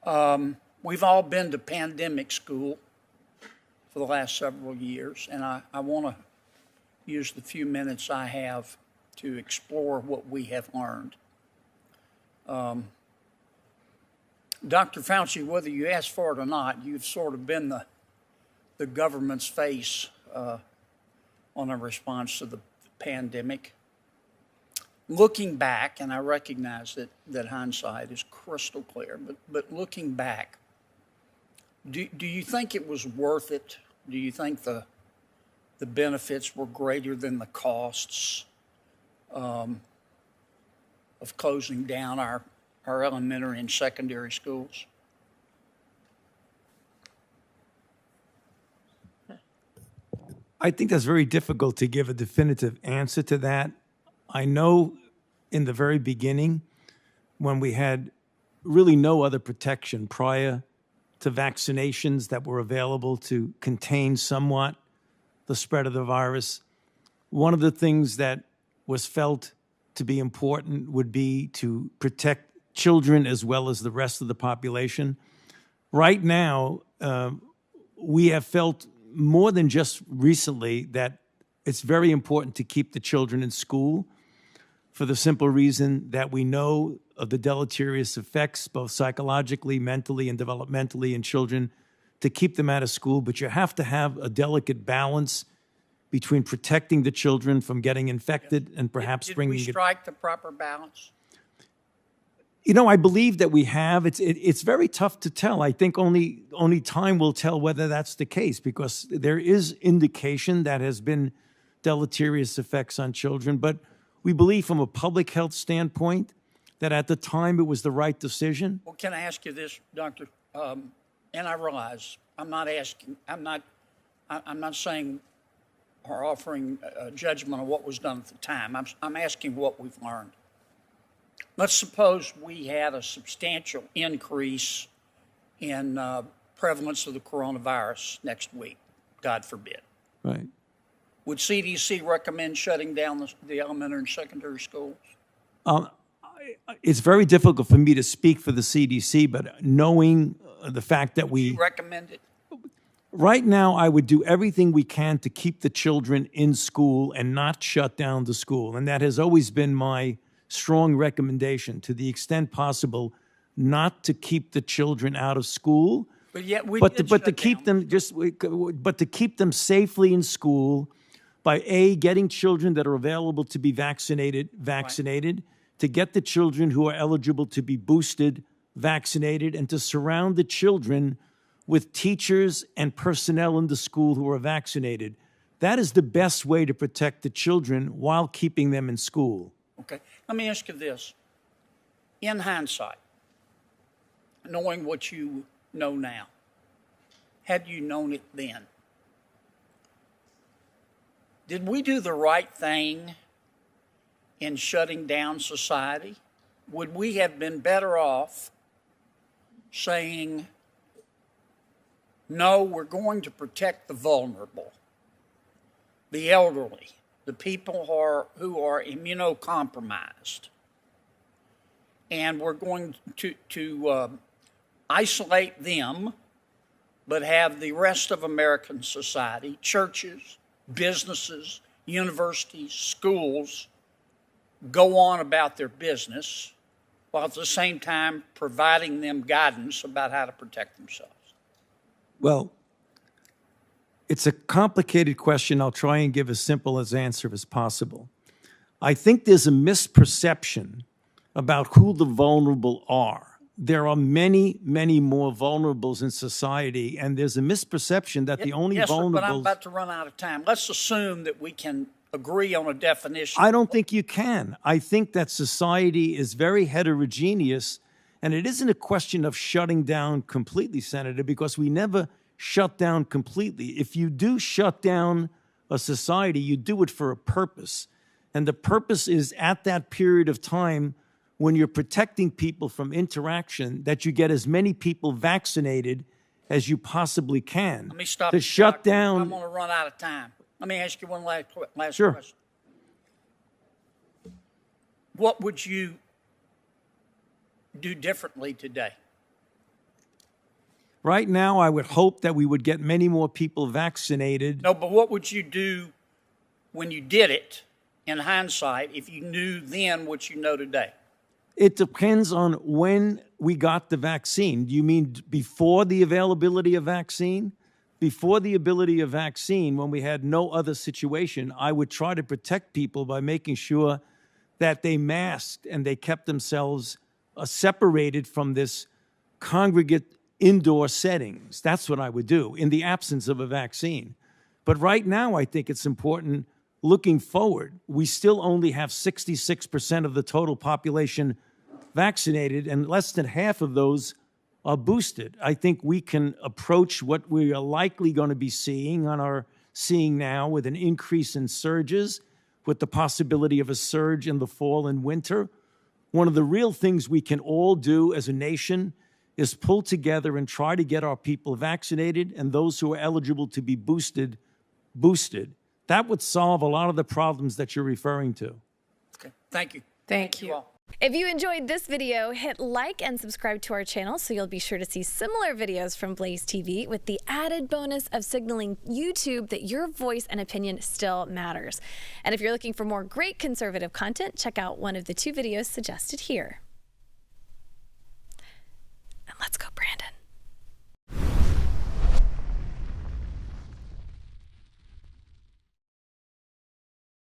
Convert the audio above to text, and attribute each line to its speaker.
Speaker 1: We've all been to pandemic school for the last several years, and I want to use the few minutes I have to explore what we have learned. Dr. Fauci, whether you ask for it or not, you've sort of been the government's face on a response to the pandemic. Looking back, and I recognize that hindsight is crystal clear, but looking back, do you think it was worth it? Do you think the benefits were greater than the costs of closing down our elementary and secondary schools?
Speaker 2: I think that's very difficult to give a definitive answer to that. I know in the very beginning, when we had really no other protection prior to vaccinations that were available to contain somewhat the spread of the virus, one of the things that was felt to be important would be to protect children as well as the rest of the population. Right now, we have felt more than just recently that it's very important to keep the children in school for the simple reason that we know of the deleterious effects, both psychologically, mentally, and developmentally in children, to keep them out of school. But you have to have a delicate balance between protecting the children from getting infected and perhaps bringing it.
Speaker 1: Did we strike the proper balance?
Speaker 2: You know, I believe that we have. It's very tough to tell. I think only time will tell whether that's the case, because there is indication that has been deleterious effects on children. But we believe from a public health standpoint that at the time it was the right decision.
Speaker 1: Well, can I ask you this, Doctor? And I realize I'm not saying or offering a judgment on what was done at the time. I'm asking what we've learned. Let's suppose we had a substantial increase in prevalence of the coronavirus next week, God forbid.
Speaker 2: Right.
Speaker 1: Would CDC recommend shutting down the elementary and secondary schools?
Speaker 2: It's very difficult for me to speak for the CDC, but knowing the fact that
Speaker 1: Would you recommend it?
Speaker 2: Right now, I would do everything we can to keep the children in school and not shut down the school. And that has always been my strong recommendation, to the extent possible, not to keep the children out of school,
Speaker 1: but yet
Speaker 2: to keep them safely in school by getting children that are available to be vaccinated,
Speaker 1: right,
Speaker 2: to get the children who are eligible to be boosted, vaccinated, and to surround the children with teachers and personnel in the school who are vaccinated. That is the best way to protect the children while keeping them in school.
Speaker 1: Okay. Let me ask you this. In hindsight, knowing what you know now, had you known it then, did we do the right thing in shutting down society? Would we have been better off saying, no, we're going to protect the vulnerable, the elderly, the people who are immunocompromised, and we're going to isolate them, but have the rest of American society, churches, businesses, universities, schools, go on about their business, while at the same time providing them guidance about how to protect themselves?
Speaker 2: Well, it's a complicated question. I'll try and give as simple an answer as possible. I think there's a misperception about who the vulnerable are. There are many, many more vulnerables in society, and there's a misperception that the only vulnerables...
Speaker 1: But I'm about to run out of time. Let's assume that we can agree on a definition.
Speaker 2: I don't think you can. I think that society is very heterogeneous, and it isn't a question of shutting down completely, Senator, because we never shut down completely. If you do shut down a society, you do it for a purpose. And the purpose is at that period of time when you're protecting people from interaction, that you get as many people vaccinated as you possibly can.
Speaker 1: Let me stop.
Speaker 2: To shut down...
Speaker 1: I'm going to run out of time. Let me ask you one last
Speaker 2: Sure.
Speaker 1: question. What would you do differently today?
Speaker 2: Right now, I would hope that we would get many more people vaccinated.
Speaker 1: No, but what would you do when you did it, in hindsight, if you knew then what you know today?
Speaker 2: It depends on when we got the vaccine. Do you mean before the availability of vaccine? Before the ability of vaccine, when we had no other situation, I would try to protect people by making sure that they masked and they kept themselves separated from this congregate indoor settings. That's what I would do in the absence of a vaccine. But right now, I think it's important looking forward. We still only have 66% of the total population vaccinated, and less than half of those are boosted. I think we can approach what we are likely going to be seeing now with an increase in surges, with the possibility of a surge in the fall and winter. One of the real things we can all do as a nation is pull together and try to get our people vaccinated, and those who are eligible to be boosted. That would solve a lot of the problems that you're referring to.
Speaker 1: Okay, thank you.
Speaker 3: Thank you.
Speaker 1: All.
Speaker 3: If you enjoyed this video, hit like and subscribe to our channel so you'll be sure to see similar videos from Blaze TV with the added bonus of signaling YouTube that your voice and opinion still matters. And if you're looking for more great conservative content, check out one of the 2 videos suggested here.